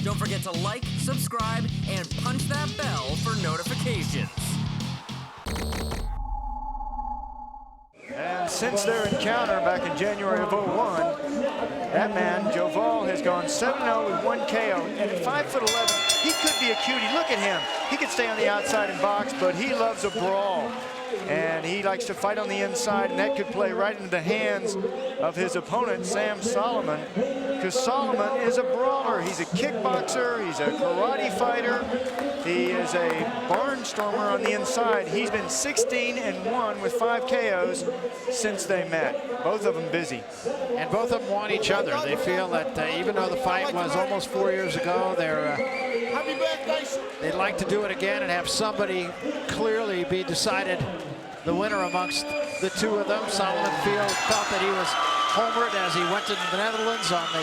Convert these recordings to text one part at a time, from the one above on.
Don't forget to like, subscribe, and punch that bell for notifications. And since their encounter back in January of '01, that man, Joval, has gone 7-0 with 1 KO. And at 5'11", he could be a cutie. Look at him. He could stay on the outside and box, but he loves a brawl. And he likes to fight on the inside, and that could play right into the hands of his opponent, Sam Soliman, because Soliman is a brawler. He's a kickboxer, he's a karate fighter, he is a barnstormer on the inside. He's been 16-1 with 5 KOs since they met. Both of them busy. And both of them want each other. They feel that even though the fight was almost 4 years ago, they'd like to do it again and have somebody clearly be decided the winner amongst the two of them. Soliman felt that he was homered as he went to the Netherlands on the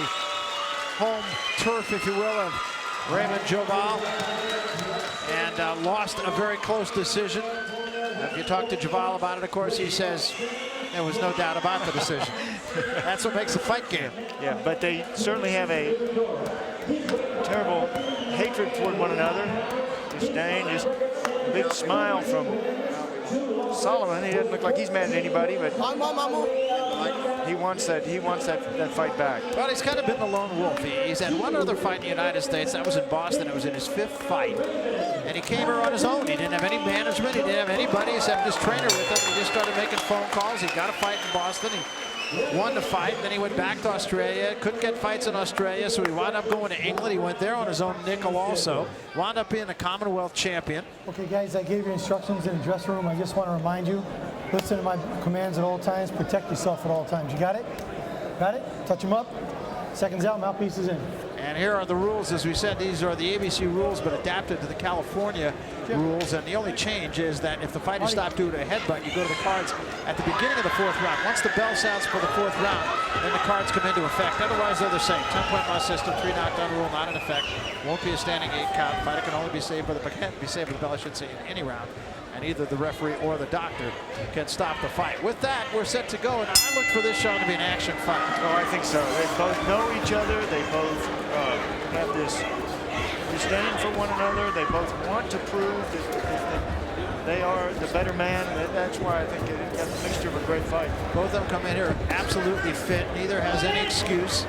home turf, if you will, of Raymond Joval, and lost a very close decision. If you talk to Joval about it, of course, he says there was no doubt about the decision. That's what makes a fight game. Yeah, but they certainly have a terrible hatred toward one another. Disdain, just a big smile from Soliman. He doesn't look like he's mad at anybody, but he wants that fight back. Well, he's kind of been the lone wolf. He's had one other fight in the United States. That was in Boston. It was in his 5th fight. And he came here on his own. He didn't have any management. He didn't have anybody except his trainer with him. He just started making phone calls. He got a fight in Boston. He won the fight. Then he went back to Australia. Couldn't get fights in Australia, so he wound up going to England. He went there on his own nickel also. Wound up being a Commonwealth champion. Okay, guys, I gave you instructions in the dressing room. I just want to remind you, listen to my commands at all times. Protect yourself at all times. You got it? Got it? Touch him up. Seconds out, mouthpiece is in. And here are the rules. As we said, these are the ABC rules, but adapted to the California rules. And the only change is that if the fight is stopped due to a headbutt, you go to the cards at the beginning of the 4th round. Once the bell sounds for the 4th round, then the cards come into effect. Otherwise, they're the same. 10-point loss system, 3 knockdown rule, not in effect. Won't be a standing 8 count. Fighter can only be saved by the bell, I should say, in any round. And either the referee or the doctor can stop the fight. With that, we're set to go, and I look for this show to be an action fight. Oh, I think so. They both know each other. They both have this disdain for one another. They both want to prove that they are the better man. That's why I think it got the mixture of a great fight. Both of them come in here absolutely fit. Neither has any excuse.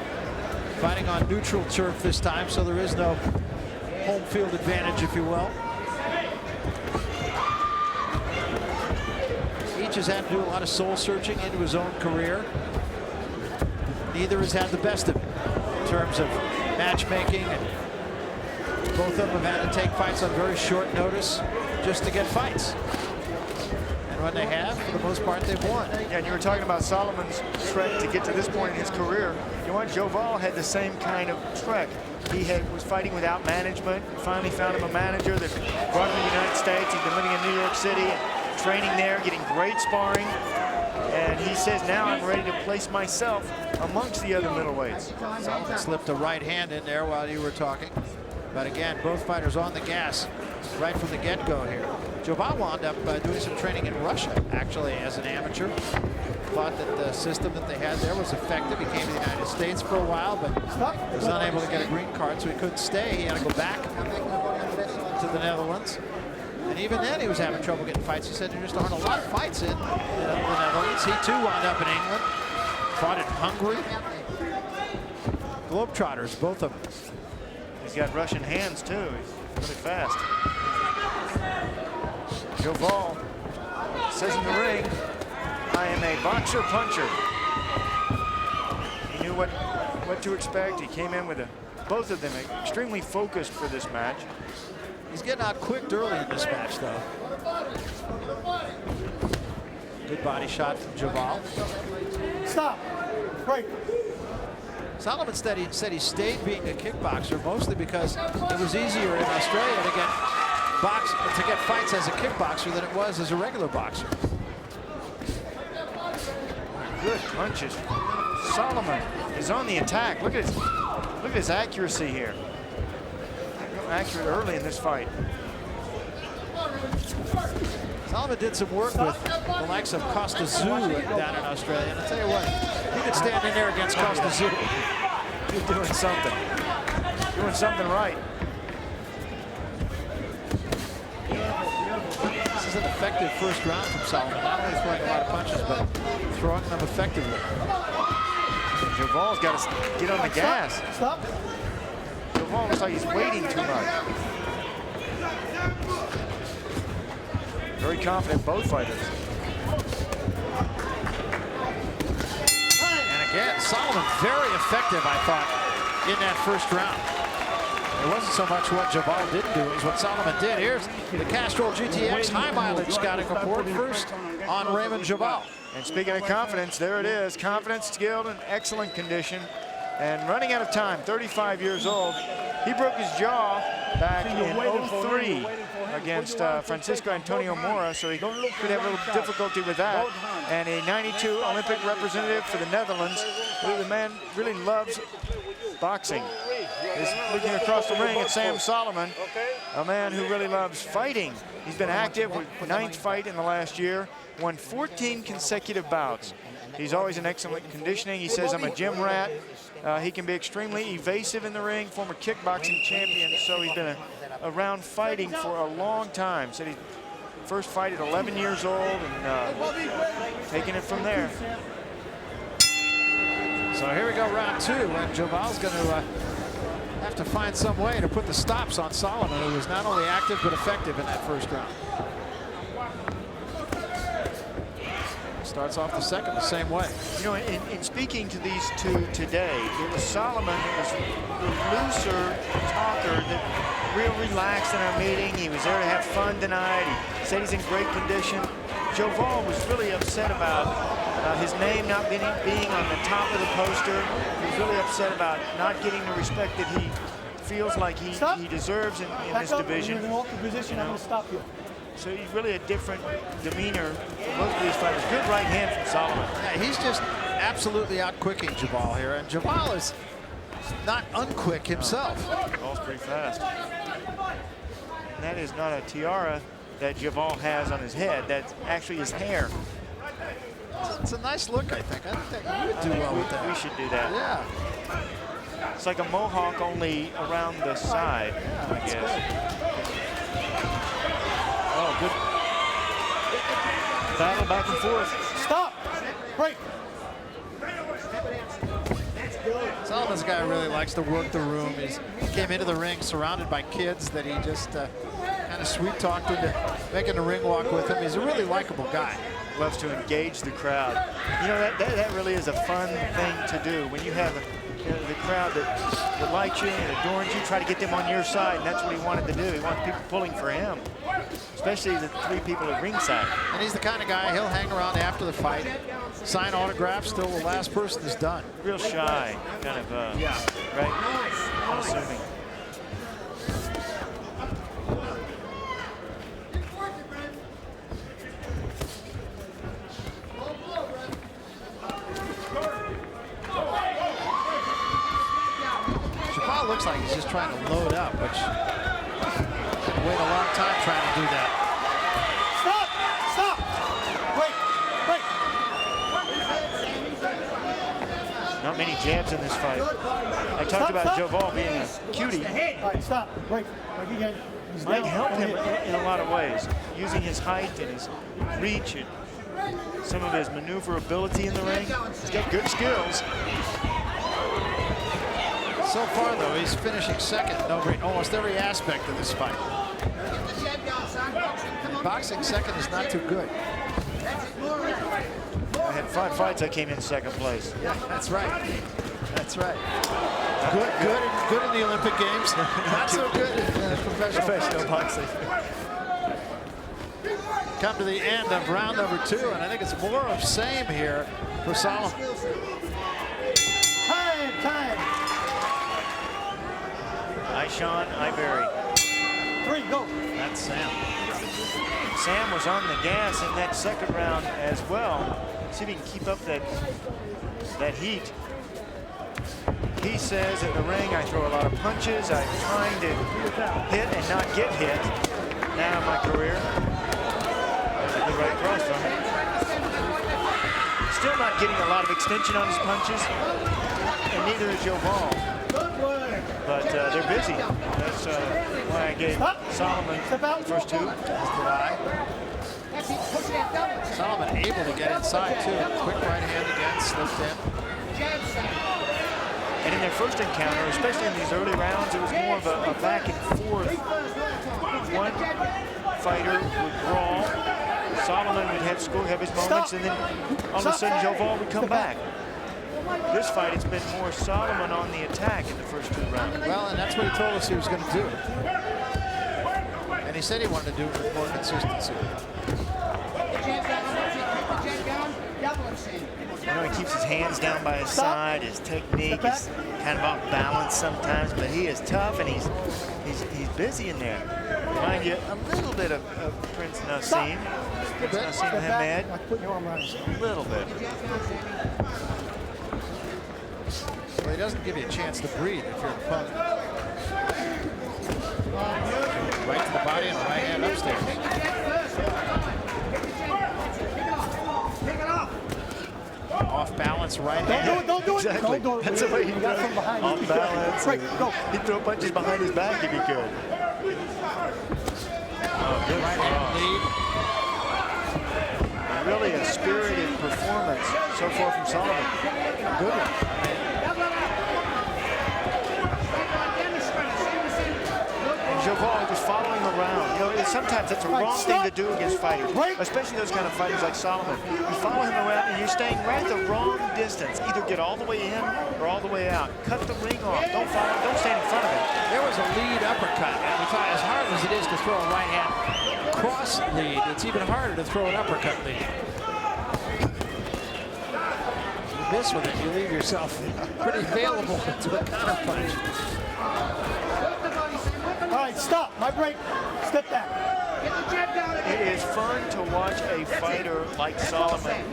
Fighting on neutral turf this time, so there is no home field advantage, if you will. Each has had to do a lot of soul searching into his own career. Neither has had the best of it in terms of matchmaking, and both of them have had to take fights on very short notice just to get fights. And when they have, for the most part, they've won. Yeah, and you were talking about Solomon's trek to get to this point in his career. You know what? Joval had the same kind of trek. He was fighting without management. Finally found him a manager that brought him to the United States. He's been living in New York City, training there, getting great sparring. And he says, now I'm ready to place myself amongst the other middleweights. Soliman slipped a right hand in there while you were talking. But again, both fighters on the gas right from the get-go here. Joval wound up doing some training in Russia, actually, as an amateur. Thought that the system that they had there was effective. He came to the United States for a while, but was unable to get a green card, so he couldn't stay. He had to go back to the Netherlands. And even then, he was having trouble getting fights. He said there just aren't a lot of fights in the Netherlands. He, too, wound up in England. Fought in Hungary. Globetrotters, both of them. He's got Russian hands, too. He's really fast. Joval says in the ring, I am a boxer-puncher. He knew what to expect. He came in with both of them extremely focused for this match. He's getting out quick early in this match, though. Good body shot from Joval. Stop. Right. Soliman said he stayed being a kickboxer mostly because it was easier in Australia to get fights as a kickboxer than it was as a regular boxer. Good punches. Soliman is on the attack. Look at his accuracy here. Accurate early in this fight. Soliman did some work with the likes of Costa Zoo down in Australia. And I'll tell you what, you could stand in there against Costa Zoo. You're doing something. doing something right. This is an effective first round from Soliman. Not only throwing a lot of punches, but throwing them effectively. Joval's got to get on the gas. Stop. Joval looks like he's waiting too much. Very confident, both fighters. And again, Soliman very effective, I thought, in that first round. It wasn't so much what Joval didn't do, it was what Soliman did. Here's the Castrol GTX high mileage scouting report first on Raymond Joval. And speaking of confidence, there it is. Confidence, skilled, and excellent condition. And running out of time, 35 years old. He broke his jaw back in 03 against Francisco Antonio Mora, so he could have a little difficulty with that. And a 92 Olympic representative for the Netherlands. The man really loves boxing. Is looking across the ring at Sam Soliman, a man who really loves fighting. He's been active with 9th fight in the last year, won 14 consecutive bouts. He's always in excellent conditioning. He says, I'm a gym rat. He can be extremely evasive in the ring, former kickboxing champion, so he's been around fighting for a long time. Said he first fight at 11 years old and taking it from there. So here we go, round 2, and Joval's going to have to find some way to put the stops on Soliman, who was not only active but effective in that first round. Starts off the second the same way. You know, in speaking to these two today, it was Soliman that was the looser talker, that real relaxed in our meeting. He was there to have fun tonight. He said he's in great condition. Joval was really upset about his name not being on the top of the poster. He was really upset about not getting the respect that he feels like he deserves in this division. You're in an altered position. I'm going to stop you. So he's really a different demeanor for both of these fighters. Good right hand from Soliman. Yeah, he's just absolutely outquicking Joval here, and Joval is not unquick himself. Joval's pretty fast. And that is not a tiara that Joval has on his head. That's actually his hair. It's a nice look, I think. I think you would do well with that. We should do that. Yeah. It's like a mohawk, only around the side, I guess. Oh, good battle back and forth. Stop. Break. Soliman's a guy who really likes to work the room. He came into the ring surrounded by kids that he just kind of sweet-talked into making the ring walk with him. He's a really likable guy. Loves to engage the crowd. You know, that really is a fun thing to do. When you have the crowd that likes you and adorns you, try to get them on your side, and that's what he wanted to do. He wanted people pulling for him, especially the 3 people at ringside. And he's the kind of guy, he'll hang around after the fight, sign autographs till the last person is done. Real shy, kind of, right? Unassuming. Looks like he's just trying to load up, which could wait a long time trying to do that. Stop! Stop! Wait! Not many jabs in this fight. I talked about Joval being a cutie. All right, stop. Break. Break again. He's Might down. help him in a lot of ways, using his height and his reach and some of his maneuverability in the ring. He's got good skills. So far, though, he's finishing second in almost every aspect of this fight. And boxing second is not too good. I had 5 fights, I came in second place. Yeah, that's right. That's right. Good in the Olympic Games. Not so good in professional boxing. Come to the end of round number 2, and I think it's more of same here for Soliman. Time. Sean Iberry. 3, go. That's Sam. Sam was on the gas in that second round as well. See if he can keep up that heat. He says in the ring, I throw a lot of punches. I'm trying to hit and not get hit now in my career. There's a good right cross from him. Still not getting a lot of extension on his punches, and neither is Joval. but they're busy. That's why I gave Soliman the first two. Soliman able to get inside too. Quick right hand again, slipped in. And in their first encounter, especially in these early rounds, it was more of a back and forth. One fighter would brawl, Soliman would have his moments, and then all of a sudden Joval would come back. This fight, it's been more Soliman on the attack in the first two rounds. Well, and that's what he told us he was going to do. And he said he wanted to do it with more consistency. You know, he keeps his hands down by his side. His technique is kind of off balance sometimes, but he is tough and he's busy in there. Remind you a little bit of Prince Nassim. Prince Nassim Hamed. A little bit. Well, he doesn't give you a chance to breathe if you're an opponent. Right to the body and the right hand upstairs. Off balance right hand. Don't do it. Exactly. Don't do it. That's the way he got does from behind. Off balance. Right, go. He'd throw punches behind his back if he could. Good Right hand lead. Really a spirited performance so far from Soliman. Good one. Joval just following around. You know, sometimes that's a wrong thing to do against fighters, especially those kind of fighters like Soliman. You follow him around and you're staying right at the wrong distance. Either get all the way in or all the way out. Cut the ring off. Don't follow. Don't stand in front of him. There was a lead uppercut. And we thought as hard as it is to throw a right hand cross lead, it's even harder to throw an uppercut lead. You miss with it, you leave yourself pretty available to a counterpunch. All right, stop. My break. Step back. It is fun to watch a fighter like Soliman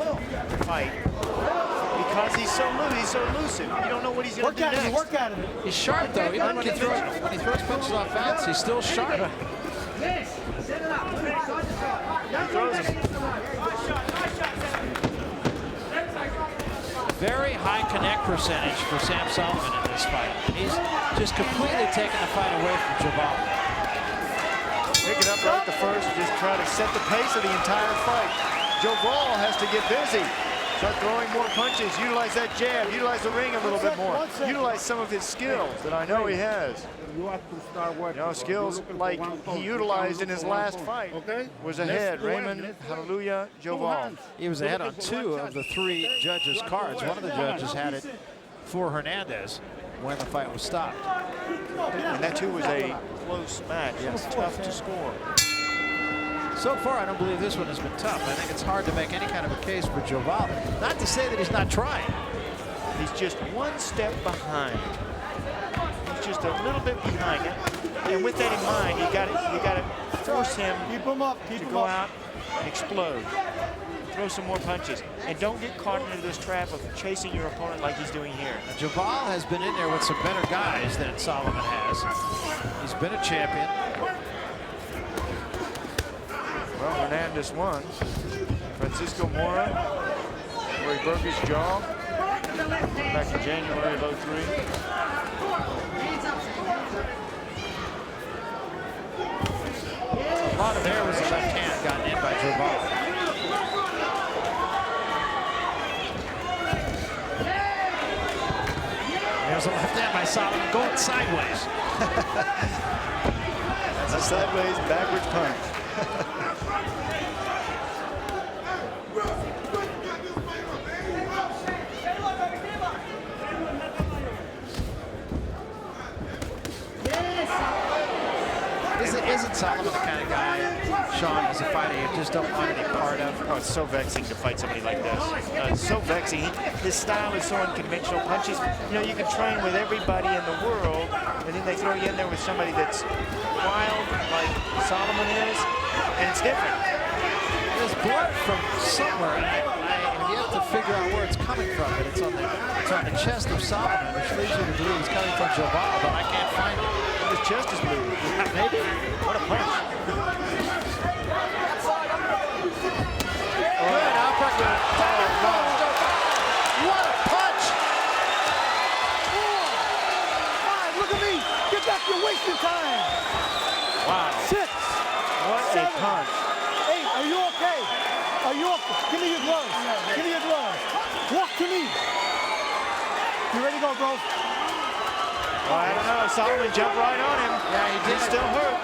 fight because he's so elusive. You don't know what he's going to do next. Work out of it. He's sharp though. Even when he throws punches off balance, he's still sharp. He throws him. Very high connect percentage for Sam Soliman in this fight. He's just completely taken the fight away from Joval. Pick it up right at the first, just try to set the pace of the entire fight. Joval has to get busy. Start throwing more punches, utilize that jab, utilize the ring a little bit more. Utilize some of his skills that I know he has. You know, skills like he utilized in his last fight was ahead. Raymond, Hallelujah, Joval. He was ahead on 2 of the 3 judges' cards. One of the judges had it for Hernandez when the fight was stopped. And that too was a close match. Yes, tough to score. So far, I don't believe this one has been tough. I think it's hard to make any kind of a case for Joval. Not to say that he's not trying. He's just one step behind. He's just a little bit behind it. And with that in mind, you got to force him to go out and explode. Throw some more punches. And don't get caught into this trap of chasing your opponent like he's doing here. Joval has been in there with some better guys than Soliman has. He's been a champion. Well, Hernandez won. Francisco Mora, where he broke his jaw back in January of 03. A lot of there was a left hand gotten in by Joval. There's a left hand by Soliman going sideways. That's a sideways backwards punch. Isn't Soliman the kind of guy, Sean, as a fighter you just don't want any part of? Oh, it's so vexing to fight somebody like this. It's so vexing. His style is so unconventional. Punches, you know, you can train with everybody in the world, and then they throw you in there with somebody that's wild like Soliman is, and it's different. There's blood from somewhere, and I have yet to figure out where it's coming from, but it's on the chest of Soliman, which leads you to believe it's coming from Joval, but I can't find it. His chest is blue. Maybe. What a punch. Good uppercut. What a punch! Look at me. bro. Oh, I don't know. Soliman jumped right on him. Yeah, he did. He's still hurt.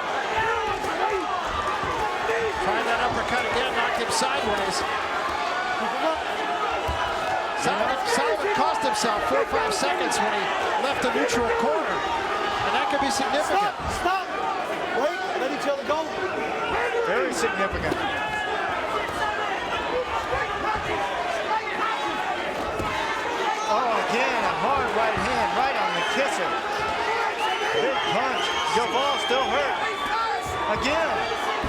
Tried that uppercut again, knocked him sideways. Soliman cost himself 4 or 5 seconds when he left the neutral corner. And that could be significant. Stop. Wait, let each other go. Very significant. Oh, again, a hard right hand, right on the kisser. Big punch. Joval still hurt. Again.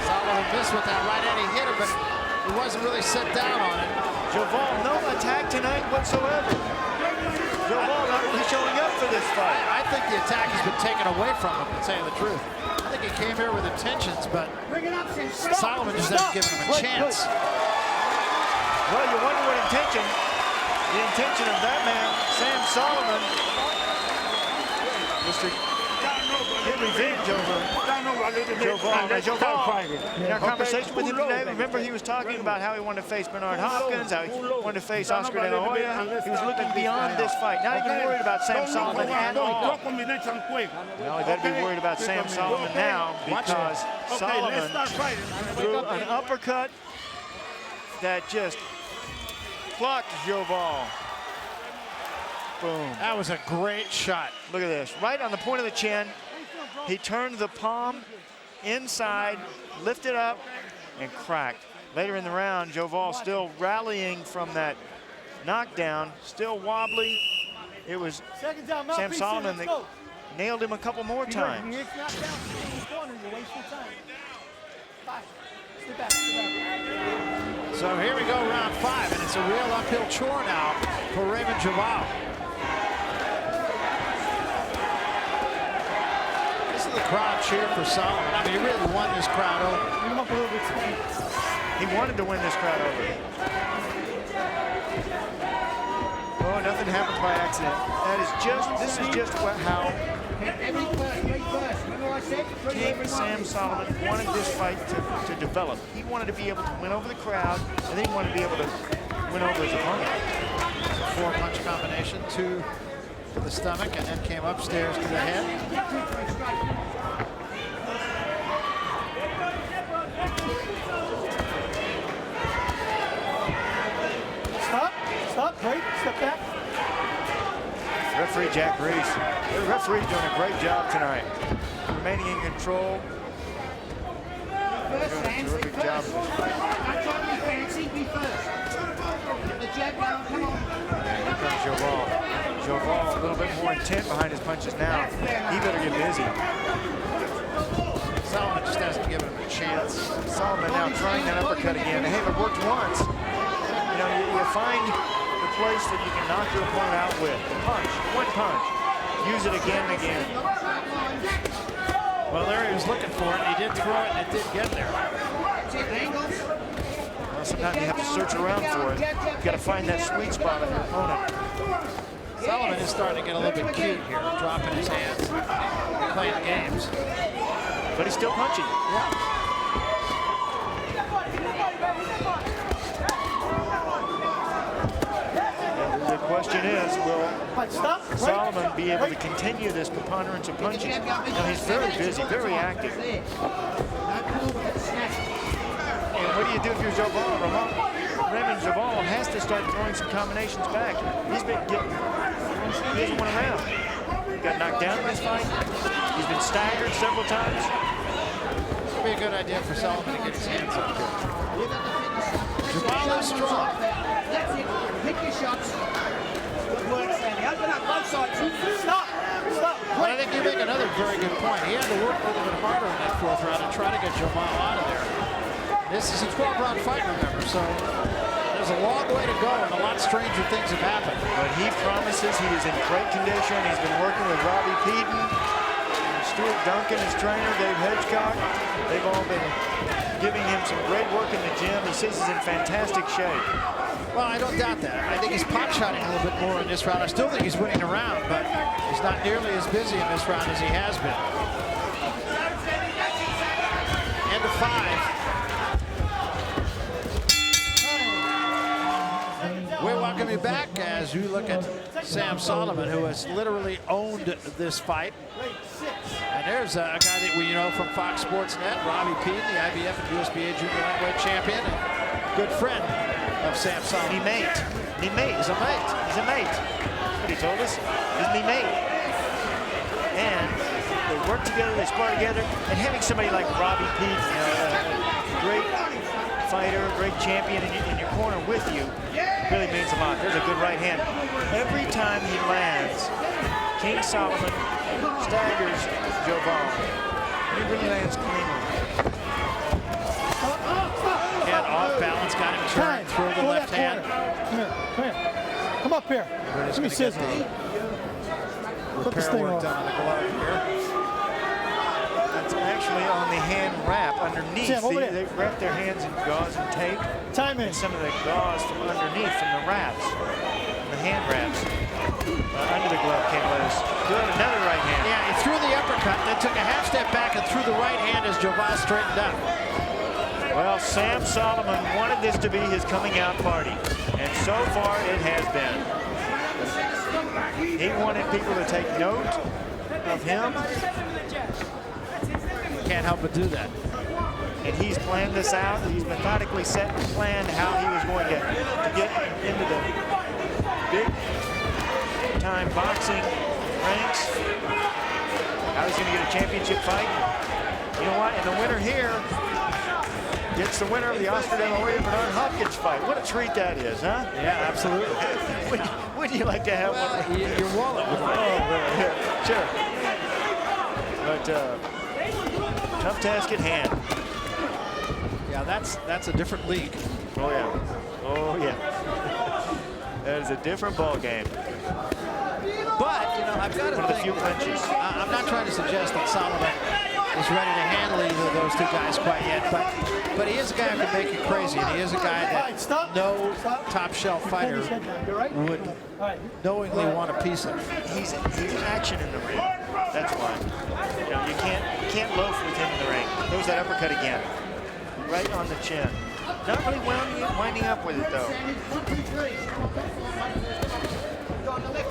Soliman missed with that right hand. He hit him, but he wasn't really set down on it. Joval, no attack tonight whatsoever. Joval not really showing up for this fight. I think the attack has been taken away from him, to tell you the truth. I think he came here with intentions, but Soliman just hasn't given him a chance. Well, you wonder what intention. The intention of that man, Sam Soliman, was to get revenge over Joval. In our conversation with him today, remember he was talking about how he wanted to face Bernard Hopkins, how he wanted to face Oscar De La Hoya. He was looking beyond this fight. Not even worried about Sam Soliman at all. Now he better be worried about Sam Soliman now, because Soliman threw an uppercut that just clocked Joval. Boom. That was a great shot. Look at this. Right on the point of the chin. He turned the palm inside, lifted up, and cracked. Later in the round, Joval still rallying from that knockdown, still wobbly. It was Sam Soliman that nailed him a couple more times. So here we go, round 5, and it's a real uphill chore now for Raymond Joval. This is the crowd cheer for Soliman. I mean, he really won this crowd over. He wanted to win this crowd over. Oh, nothing happens by accident. This is just how Sam Soliman wanted this fight to develop. He wanted to be able to win over the crowd, and then he wanted to be able to win over his opponent. It's a 4-punch combination, 2 to the stomach, and then came upstairs to the head. Stop, break, step back. Referee Jack Reese. The referee doing a great job tonight. Remaining in control. Doing a terrific job. Here comes Joval. Joval a little bit more intent behind his punches now. He better get busy. Soliman just hasn't given him a chance. Soliman now trying that uppercut again. Hey, it worked once. You know, you find the place that you can knock your opponent out with. The punch, one punch. Use it again and again. Well, there he was looking for it. He did throw it, and it did get there. Well, sometimes you have to search around for it. You've got to find that sweet spot of your opponent. Soliman is starting to get a little bit cute here, dropping his hands, playing games. But he's still punching. Yeah. The question is, will Soliman be able to continue this preponderance of punching? Now, he's very busy, very active. And what do you do if you're Joval? Raymond Joval has to start throwing some combinations back. He hasn't won a round. He got knocked down in this fight. He's been staggered several times. This would be a good idea for Soliman to get his hands up here. Joval is strong. That's it. Pick your shots. Good work, Sammy. Open up both sides. Stop. But I think you make another very good point. He had to work a little bit harder in that 4th round and try to get Joval out of there. This is a 12-round fight, remember, so there's a long way to go and a lot stranger things have happened. But he promises he is in great condition. He's been working with Robbie Peden, Stuart Duncan, his trainer, Dave Hedgecock. They've all been giving him some great work in the gym. He says he's in fantastic shape. Well, I don't doubt that. I think he's pot-shotting a little bit more in this round. I still think he's winning the round, but he's not nearly as busy in this round as he has been. End of 5. We welcome welcome you back as you look at Sam Soliman, who has literally owned this fight. And there's a guy that we know from Fox Sports Net, Robbie Pede, the IBF and USBA junior lightweight champion, and good friend of Sam Soliman. Me mate. Me mate. He's a mate. He's a mate. That's what he told us. He's me mate. And they work together, they spar together, and having somebody like Robbie Pede, you know, a great fighter, a great champion in your corner with you, really means a lot. There's a good right hand. Every time he lands, King Soliman staggers Joval. He really lands cleanly. And off balance, got him turned through the left hand. Come here, come here. Come up here. Give me scissors. Put this thing Work off. done on the glove here. That's actually on the hand wrap underneath. Sam, over there. They wrap their hands in gauze and tape. Time in. And some of the gauze from underneath, from the wraps, from the hand wraps, under the glove came loose. Good, another right hand. Yeah, he threw the uppercut, then took a half step back and threw the right hand as Joval straightened up. Well, Sam Soliman wanted this to be his coming out party, and so far it has been. He wanted people to take note of him. Can't help but do that. And he's planned this out. He's methodically set and planned how he was going to get into the big-time boxing ranks. How he's going to get a championship fight. You know what? And the winner here gets the winner of the Oscar De La Hoya Bernard Hopkins fight. What a treat that is, huh? Yeah, absolutely. Wouldn't you like to have one? Your wallet would Yeah, sure. But tough task at hand. Yeah, that's a different league. Oh yeah. Oh yeah. That is a different ball game. But, you know, I've got to One of the think, few clinches. I'm not trying to suggest that Soliman is ready to handle either of those two guys quite yet, but he is a guy who can make you crazy, and he is a guy that no top-shelf fighter would knowingly want a piece of. He's action in the ring. That's why. You know, you can't loaf with him in the ring. There's that uppercut again, right on the chin. Not really winding up with it though.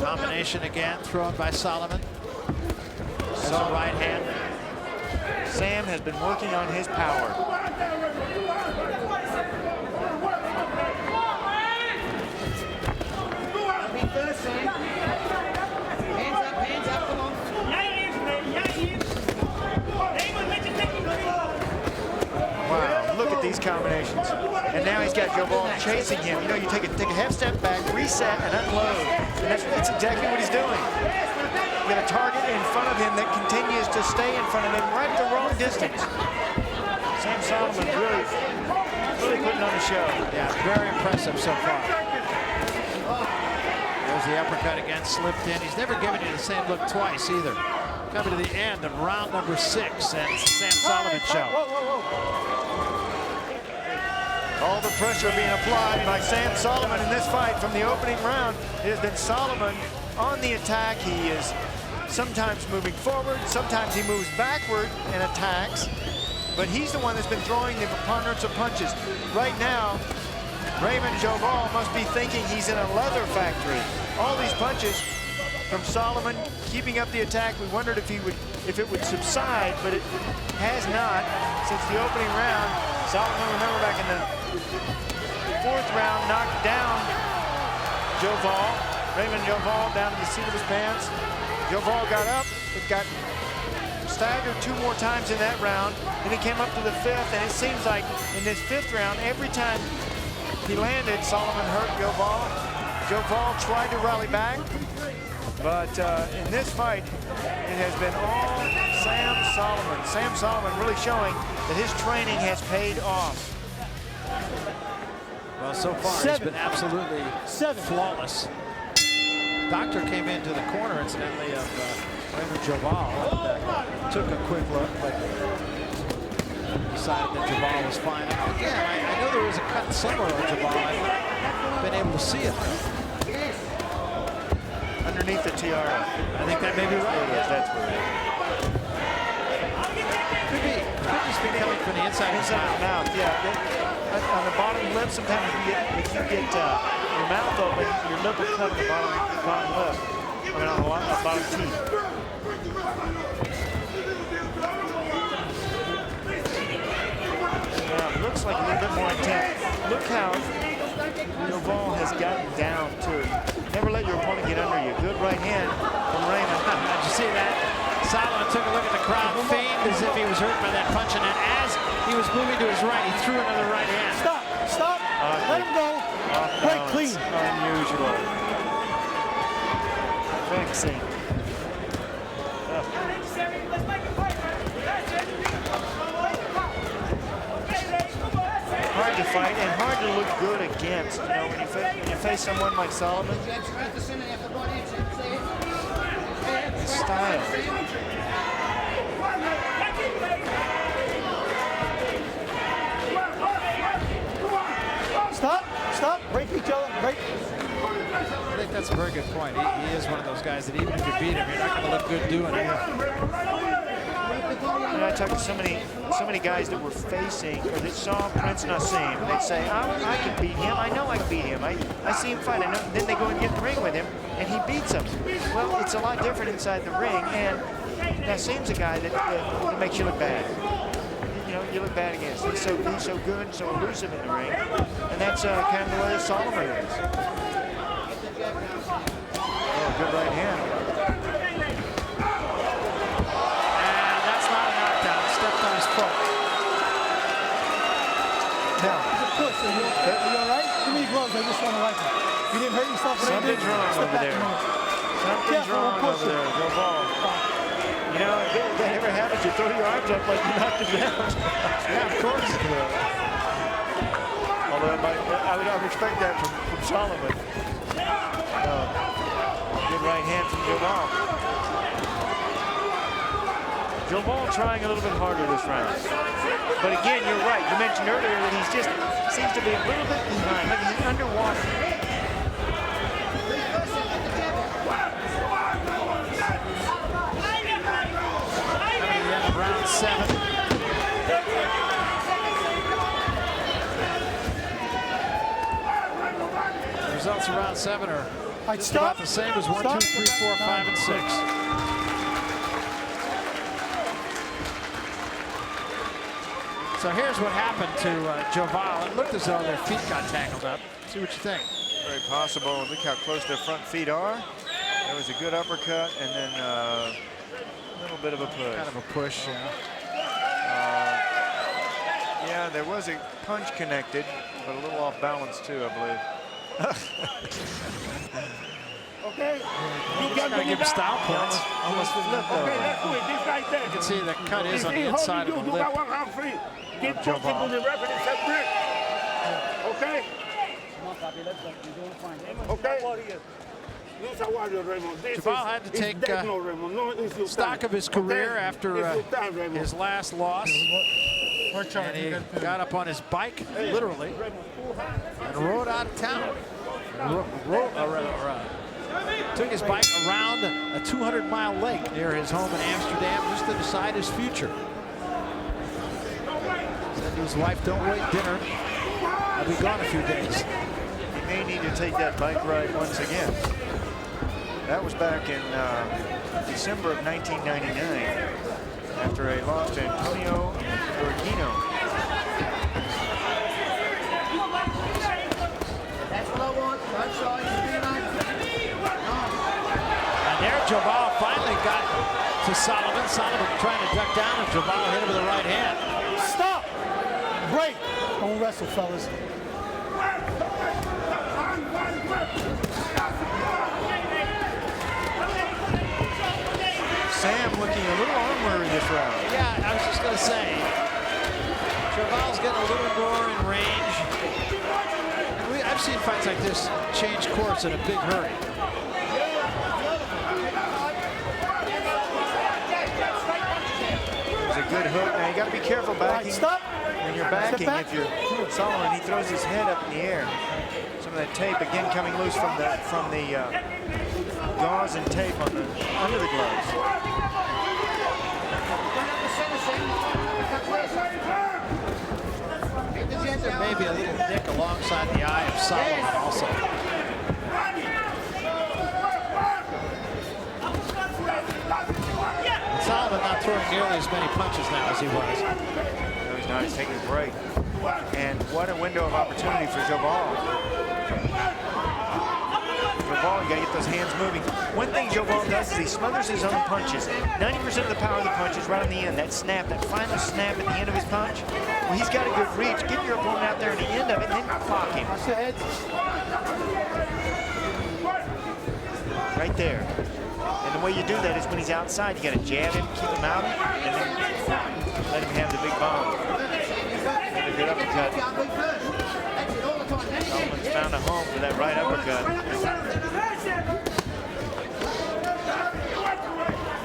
Combination again thrown by Soliman. That's a right hand. Sam has been working on his power. Hands up, come on. Wow, look at these combinations. And now he's got Joval chasing him. You know, you take a half step back, reset, and unload. And that's exactly what he's doing. You got a target in front of him that continues to stay in front of him right at the wrong distance. Sam Soliman really putting on a show. Yeah, very impressive so far. There's the uppercut again, slipped in. He's never given you the same look twice either. Coming to the end of round number 6, and it's the Sam Soliman show. All the pressure being applied by Sam Soliman in this fight from the opening round. It has been Soliman on the attack. He is sometimes moving forward, sometimes he moves backward and attacks, but he's the one that's been throwing the preponderance of punches. Right now, Raymond Joval must be thinking he's in a leather factory. All these punches from Soliman keeping up the attack. We wondered if it would subside, but it has not since the opening round. Soliman, remember, back in the 4th round, knocked down Joval. Raymond Joval down to the seat of his pants. Joval got up, it got staggered 2 more times in that round, and he came up to the 5th, and it seems like in this 5th round, every time he landed, Soliman hurt Joval. Joval tried to rally back, but in this fight, it has been all Sam Soliman. Sam Soliman really showing that his training has paid off. Well, so far he's been absolutely flawless. Doctor came into the corner, incidentally, of Raymond Joval. Took a quick look, but decided that Joval was fine. Again, I know there was a cut somewhere on Joval. I haven't been able to see it, though. Underneath the tiara. I think that may be right. Yes, that's where it is. Could be. Could just be coming from the inside of his Inside mouth. the mouth, yeah. On the bottom lip, sometimes if you get your mouth open, your lip will cut on the bottom lip. I mean, on the bottom teeth. Yeah, it looks like a little bit more intense. Look how Joval has gotten down, too. Never let your opponent get under you. Good right hand from Raymond. Did you see that? Soliman took a look at the crowd, feigned as if he was hurt by that punch, and then as he was moving to his right, he threw another right hand. Stop. Let him go. Break clean. Unusual. Vexing. Hard to fight and hard to look good against. You know, when you face someone like Soliman. His style. Stop. Break each other. Break. I think that's a very good point. He is one of those guys that even if you beat him, you're not going to look good doing it. You know, I talked to so many guys that were facing or that saw Prince Nassim, and they'd say, I can beat him. I know I can beat him. I see him fight. I know. Then they go and get in the ring with him, and he beats them. Well, it's a lot different inside the ring, and Nassim's a guy that makes you look bad. You know, you look bad against. He's so good and so elusive in the ring, and that's kind of the way Soliman is. Oh, good right hand. And that's not a knockdown. Stepped on his foot. Now, push. Are you all right? Give me your gloves. I just want to wipe it. You didn't hurt yourself. Something's wrong over there. Something's wrong over there. Joval. You know, if that ever happens, you throw your arms up like you knocked him down. Yeah, of course. Although I would expect that from Soliman. Good right hand from Joval. Joval trying a little bit harder this round. But again, you're right. You mentioned earlier that he's just seems to be a little bit behind. Like he's underwater. Round 7. The results of round 7 are just about the same as 1, 2, 3, 4, 5, and 6. So here's what happened to Joval. It looked as though their feet got tangled up. See what you think. Very possible. Look how close their front feet are. There was a good uppercut and then a little bit of a push. Kind of a push, yeah. Yeah, there was a punch connected, but a little off balance too, I believe. Okay. He's got to give him style points. Almost flipped over. Okay, let's do it. This right there. You can see the cut is on the inside of the You lip. got 1 round free. Get talking to the referee. Set break. Okay. Okay. Javal had to take stock of his career after his last loss. And he got up on his bike, literally, and rode out of town. Took his bike around a 200-mile lake near his home in Amsterdam just to decide his future. Said to his wife, don't wait dinner. I'll be gone a few days. He may need to take that bike ride once again. That was back in December of 1999 after a loss to Antonio Borghino. That's what I want. And there Joval finally got to Soliman. Soliman trying to duck down and Joval hit him with the right hand. Stop. Break. Don't wrestle, fellas. Sam looking a little armory this round. Yeah, I was just going to say, Joval's getting a little more in range. And I've seen fights like this change course in a big hurry. It's a good hook. Now you got to be careful backing. Stop. When you're backing, if you're Soliman, he throws his head up in the air. Some of that tape again coming loose from the gauze and tape on under the gloves. There may be a little nick alongside the eye of Soliman also. throwing nearly as many punches now as he was. No, he's not. He's taking a break. And what a window of opportunity for Joval. Joval, you got to get those hands moving. One thing Joval does is he smothers his own punches. 90% of the power of the punch is right on the end. That snap, that final snap at the end of his punch. Well, he's got a good reach. Get your opponent out there at the end of it and then clock him. Right there. And the way you do that is when he's outside, you got to jab him, keep him out, and then let him have the big bomb. And a good uppercut. Soliman's found a home for that right uppercut.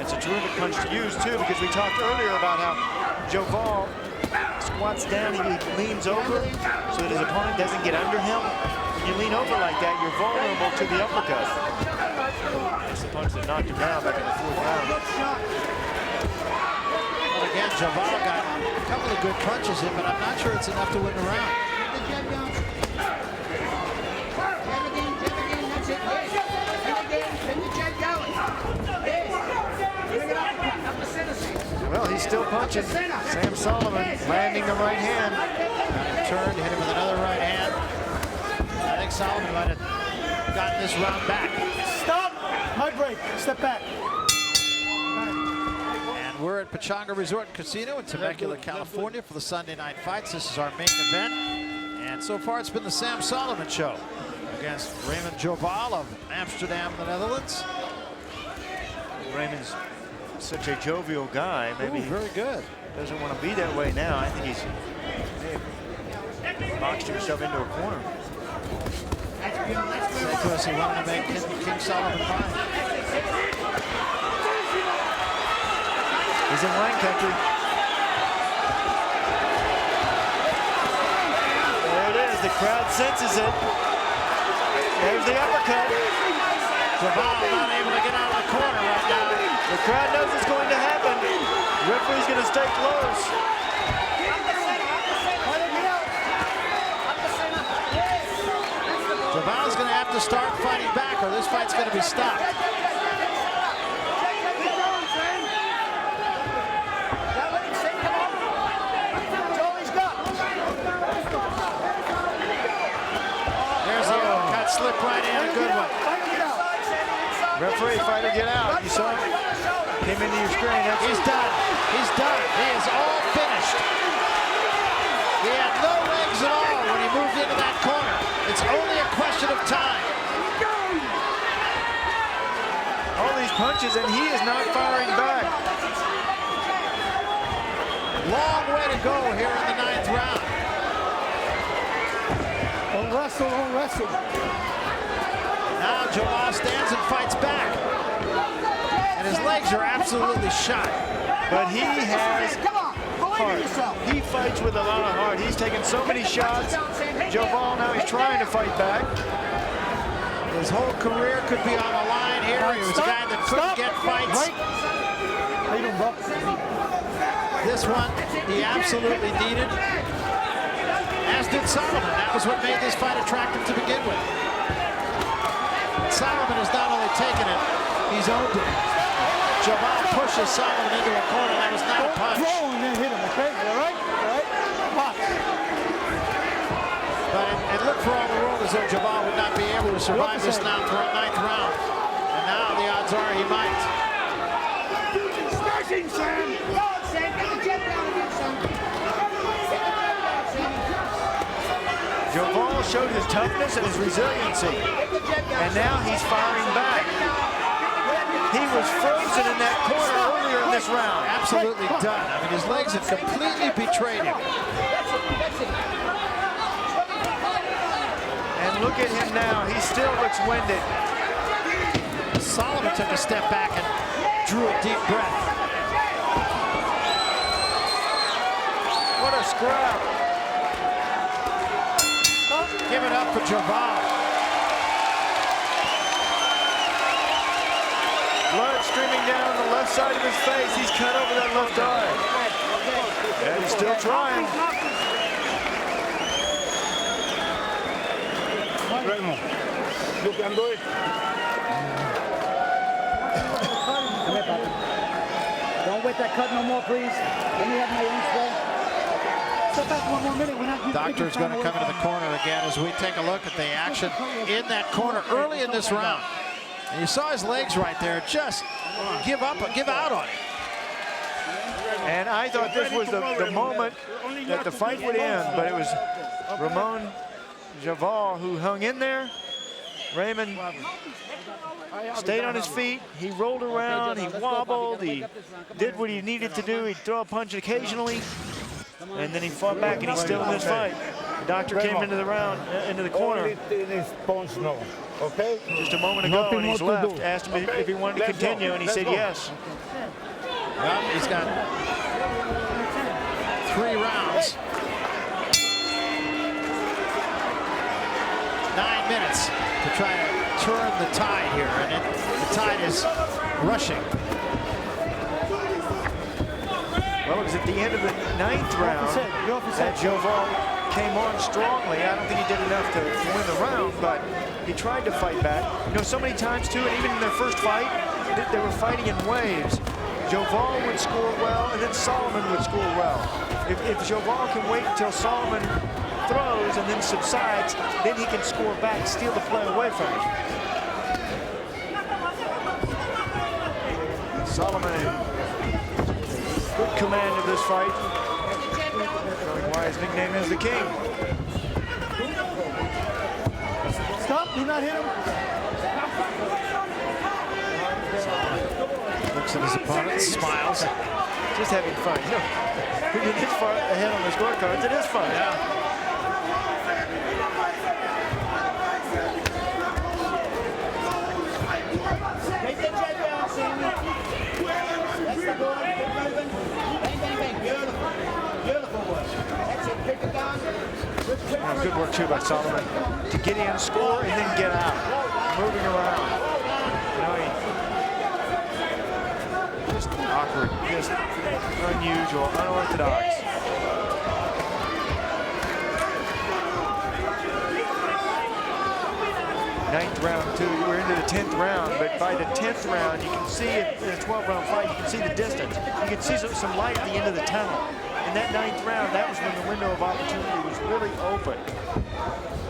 It's a terrific punch to use, too, because we talked earlier about how Joval squats down, he leans over so that his opponent doesn't get under him. When you lean over like that, you're vulnerable to the uppercut. That's the punch that knocked him down back in the 4th round. Well, again, Joval got a couple of good punches in, but I'm not sure it's enough to win the round. Well, he's still punching. Sam Soliman landing the right hand. Turned, hit him with another right hand. I think Soliman might have gotten this round back. Stop! My break. Step back. And we're at Pechanga Resort and Casino in Temecula, California for the Sunday night fights. This is our main event. And so far it's been the Sam Soliman show against Raymond Joval of Amsterdam, the Netherlands. Raymond's such a jovial guy. Maybe very good. Doesn't want to be that way now. I think he's boxed himself into a corner. Because he wanted to make King Soliman fine. He's in wine country. There it is. The crowd senses it. There's the uppercut. Joval not able to get out of the corner right now. The crowd knows it's going to happen. The referee's going to stay close. Joval's going to have to start fighting back or this fight's going to be stopped. There's the cut slip right in, a good one. Referee, fighter, get out. You saw him? Came into your screen. He's done. He's done. He is all finished. He had no legs at all when he moved into that corner. It's only a question of time. All these punches, and he is not firing back. Long way to go here in the 9th round. Don't wrestle, don't wrestle. Now Joval stands and fights back. And his legs are absolutely shot. But he has heart. He fights with a lot of heart. He's taken so many shots. Joval now he's trying to fight back. His whole career could be on the line here. He was a guy that couldn't get fights. How you doing, bro? This one he absolutely needed. As did Soliman. That was what made this fight attractive to begin with. Soliman has not only taken it, he's owned it. Joval pushes Soliman into a corner. That was not a punch. Throw and then hit him, okay? All right? All right? Box. But it looked for all the world as though Joval would not be able to survive this now for a 9th round. And now the odds are he might. Smashing, Sam! Go on, Sam! Get the jet down again, Sam! Joval showed his toughness and his resiliency. And now he's firing back. He was frozen in that corner earlier in this round. Absolutely done. I mean, his legs have completely betrayed him. And look at him now. He still looks winded. Soliman took a step back and drew a deep breath. What a scrap. Give it up for Joval. Blood streaming down the left side of his face. He's cut over that left eye. And he's still trying. Raymond, you can do it. Don't wet that cut no more, please. Let me have my own spray. Step back 1 more minute. We're not Doctor's going to come into the corner again as we take a look at the action in that corner early in this round. And you saw his legs right there. Just give out on him. And I thought this was the moment that the fight would end, but it was RAYMOND JOVAL who hung in there. Raymond stayed on his feet. He rolled around, he wobbled, he did what he needed to do. He'd throw a punch occasionally, and then he fought back, and he's still in this fight. The doctor came into the round, into the corner just a moment ago, and he's left. Asked him if he wanted to continue, and he said yes. Well, he's got 3 rounds. 9 minutes to try to turn the tide here, and the tide is rushing. Well, it was at the end of the 9th round that JOVAL came on strongly. I don't think he did enough to win the round, but he tried to fight back. You know, so many times too, and even in their first fight, they were fighting in waves. JOVAL would score well, and then Soliman would score well. If JOVAL can wait until Soliman throws and then subsides, then he can score back, steal the play away from him. Soliman, good command of this fight, showing why his nickname is the King. Stop, do not hit him. Looks at his opponent, smiles. Just having fun. You know, when you're this far ahead on the scorecards, it is fun. Yeah. Take the jet down, Sammy. That's the ball. Keep moving. Bang, bang, bang. Beautiful. Beautiful work. That's it. Pick it down. Good work, too, by Soliman to get in, score, and then get out. Moving around. You know, just awkward, just unusual, unorthodox. Ninth round, too. We're into the 10th round, but by the 10th round, you can see it in a 12-round fight, you can see the distance. You can see some light at the end of the tunnel. In that 9th round, that was when the window of opportunity was really open.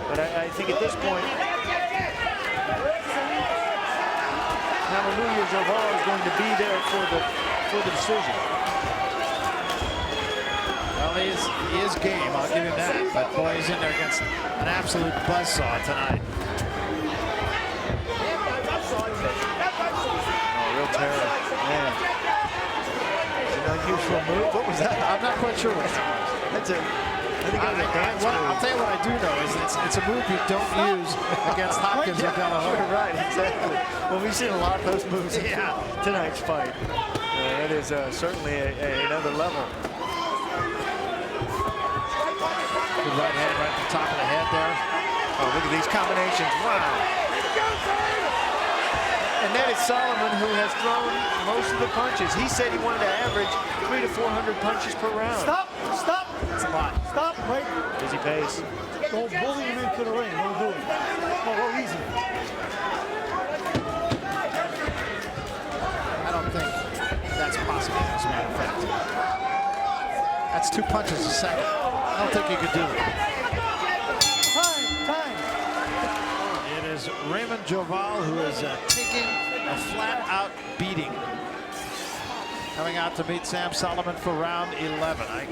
But I think at this point, Hallelujah JOVAL is going to be there for the decision. Well, he is game, I'll give him that. But boy, he's in there against an absolute buzzsaw tonight. Oh, real terror, man. It's an unusual move. What was that? I'm not quite sure what it was. That's a, I think it was a dance move. I'll tell you what I do know is it's a move you don't use against Hopkins or De La Hoya. You're right, exactly. Well, we've seen a lot of those moves in tonight's fight. It is certainly another level. Good right hand right at the top of the head there. Oh, look at these combinations. Wow. And that is Soliman, who has thrown most of the punches. He said he wanted to average 300 to 400 punches per round. Stop, stop. That's a lot. Stop, wait. Busy pace. Don't bully him into the ring. Don't do it. Go easy. I don't think that's possible, as a matter of fact. That's 2 punches a second. I don't think you could do it. Time. It is RAYMOND JOVAL who is taking a flat-out beating. Coming out to meet Sam Soliman for round 11. I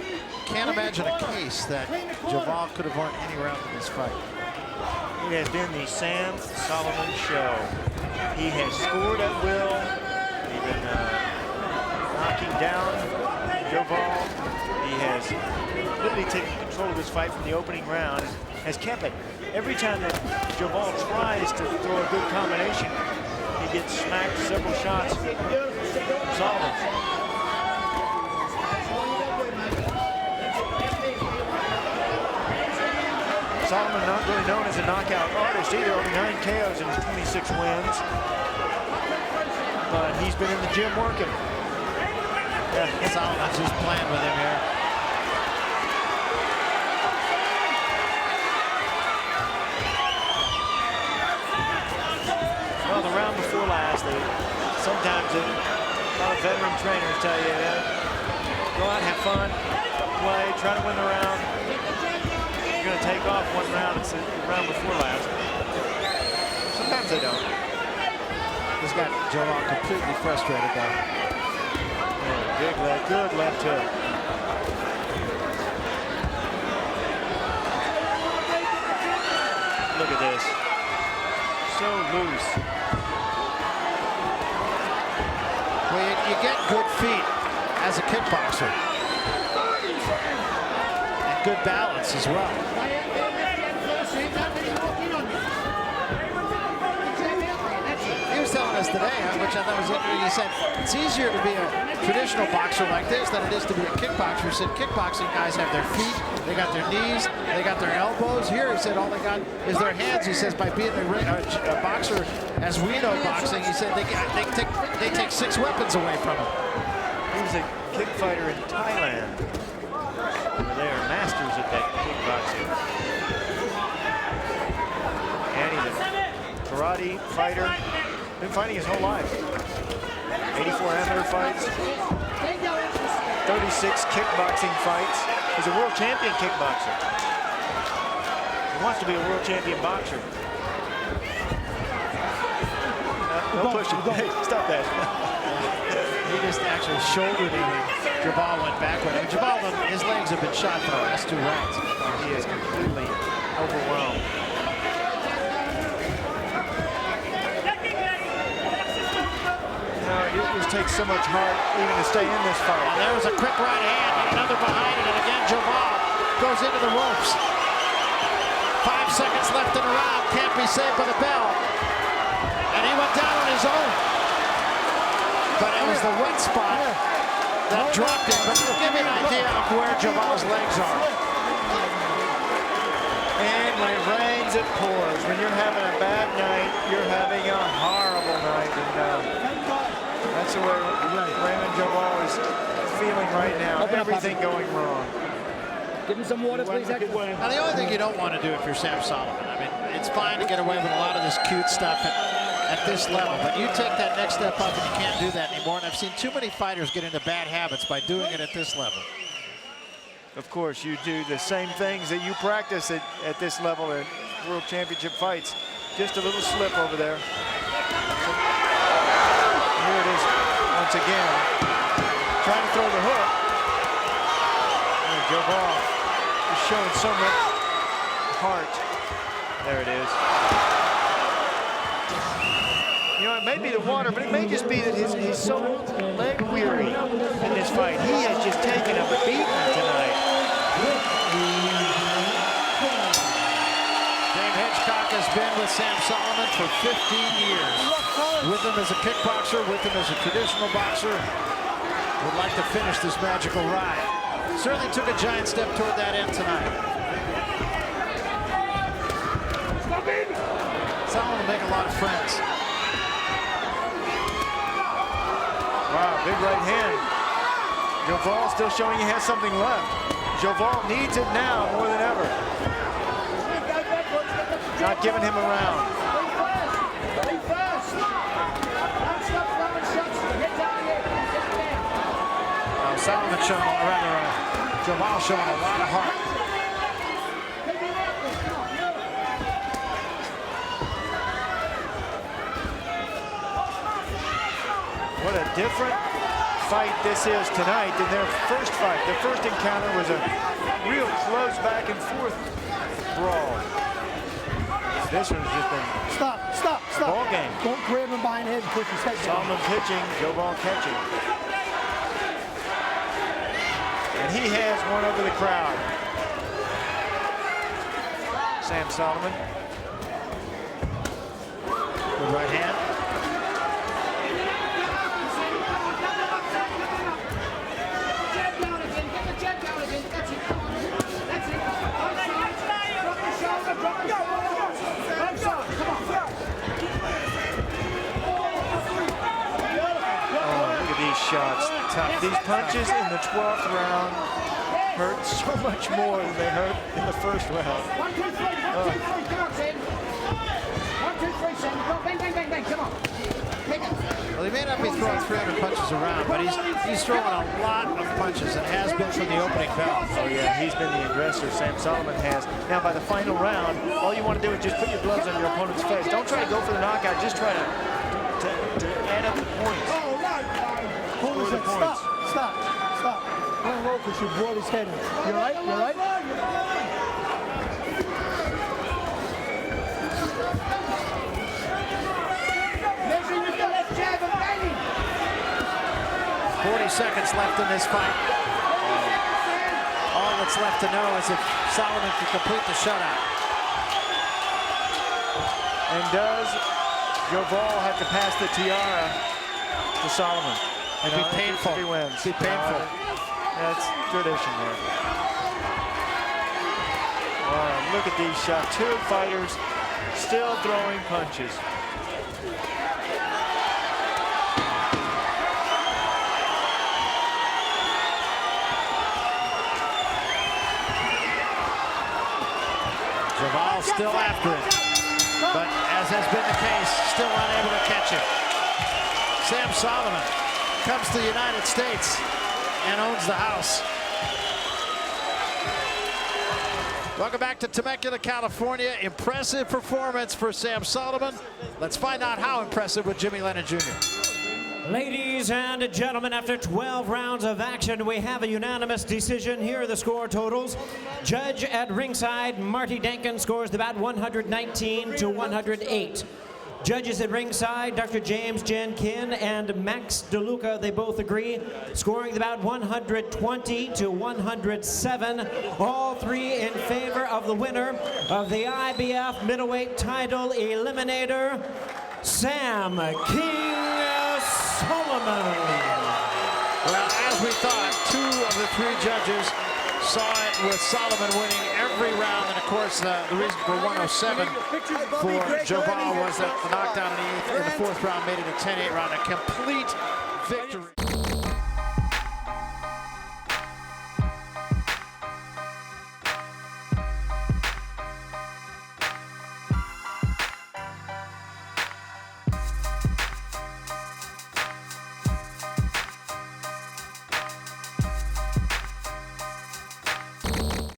can't imagine a case that JOVAL could have won any round in this fight. It has been the Sam Soliman show. He has scored at will. He's been knocking down JOVAL. He has literally taken control of this fight from the opening round and has kept it. Every time that JOVAL tries to throw a good combination, he gets smacked several shots from Soliman. Soliman not really known as a knockout artist either, only 9 KOs in his 26 wins. But he's been in the gym working. Yeah, Soliman's just playing with him here. Well, the round before last, sometimes lot of veteran trainers tell you that. Go out, have fun, play, try to win the round. You're going to take off one round. It's the round before last. Sometimes they don't. He's got Joval completely frustrated though. Yeah, big left, good left hook. Look at this. So loose. Well, you get good feet as a kickboxer. And good balance as well. He was telling us today, which I thought was interesting, he said it's easier to be a traditional boxer like this than it is to be a kickboxer. He said kickboxing guys have their feet, they got their knees, they got their elbows. Here he said all they got is their hands. He says by being a boxer, as we know boxing, he said they take 6 weapons away from him. He was a kick fighter in Thailand. They are masters at that kickboxing. And he's a karate fighter. Been fighting his whole life. 84 amateur fights. 36 kickboxing fights. He's a world champion kickboxer. He wants to be a world champion boxer. No pushing. Hey, stop that. He just actually shouldered him. Joval went backward. I mean, Joval, his legs have been shot for the last 2 rounds. He is completely overwhelmed. It just takes so much heart even to stay in this fight. And there was a quick right hand and another behind it. And again, Joval goes into the ropes. 5 seconds left in the round. Can't be saved by the bell. And he went down on his own. But it was the wet spot that dropped him. But give me an idea of where Joval's legs are. And when it rains, it pours. When you're having a bad night, you're having a horrible night. And that's the way Raymond Joval is feeling right now. Everything going wrong. Give him some water, please. Now, the only thing you don't want to do if you're Sam Soliman, I mean, it's fine to get away with a lot of this cute stuff at this level, but you take that next step up and you can't do that anymore. And I've seen too many fighters get into bad habits by doing it at this level. Of course, you do the same things that you practice at this level in World Championship fights. Just a little slip over there. Here it is once again. Trying to throw the hook. And Joval is showing so much heart. There it is. You know, it may be the water, but it may just be that he's so leg weary in this fight. He has just taken a beating tonight. Dave Hitchcock has been with Sam Soliman for 15 years. With him as a kickboxer, with him as a traditional boxer. Would like to finish this magical ride. Certainly took a giant step toward that end tonight. Soliman will make a lot of friends. Wow, big right hand. Joval still showing he has something left. Joval needs it now more than ever. Not giving him a round. Soliman showing, or rather, Joval showing a lot of heart. What a different fight this is tonight than their first fight. Their first encounter was a real close back and forth brawl. This one's just been Stop. ball game. Don't grab him behind the head and push his head down. Soliman pitching, Joval catching. And he has one over the crowd. Sam Soliman. Good right hand. Shots tough. These punches in the 12th round hurt so much more than they hurt in the first round. 1, 2, 3, 1, 2, 3, come on, Sam. 1, 2, 3, Sam. Bang, bang, bang, bang, come on. Well, he may not not be throwing 300 punches around, but he's throwing a lot of punches and has been from the opening bell. Oh yeah, he's been the aggressor, Sam Soliman has. Now by the final round, all you want to do is just put your gloves on your opponent's face. Don't try to go for the knockout, just try to add up the points. Hold his head. Stop. Don't roll because you blow his head in. You all right? You all right? Measuring with the left jab and banging. 40 seconds left in this fight. All that's left to know is if Soliman can complete the shutout. And does Joval have to pass the tiara to Soliman? It'd be painful. If he wins. It'd be painful. That's tradition there. Oh, look at these shots. Two fighters still throwing punches. Joval still after it, but as has been the case, still unable to catch him. Sam Soliman comes to the United States and owns the house. Welcome back to Temecula, California. Impressive performance for Sam Soliman. Let's find out how impressive with Jimmy Lennon Jr. Ladies and gentlemen, after 12 rounds of action, we have a unanimous decision. Here are the score totals. Judge at ringside, Marty Dankin, scores the bout 119 to 108. Judges at ringside, Dr. James Jenkin and Max DeLuca, they both agree, scoring the bout 120 to 107. All three in favor of the winner of the IBF middleweight title eliminator, Sam King Soliman. Well, as we thought, two of the three judges saw it with Soliman winning every round, and of course the reason for 107 for Joval was that the knockdown in the fourth round made it a 10-8 round, a complete victory.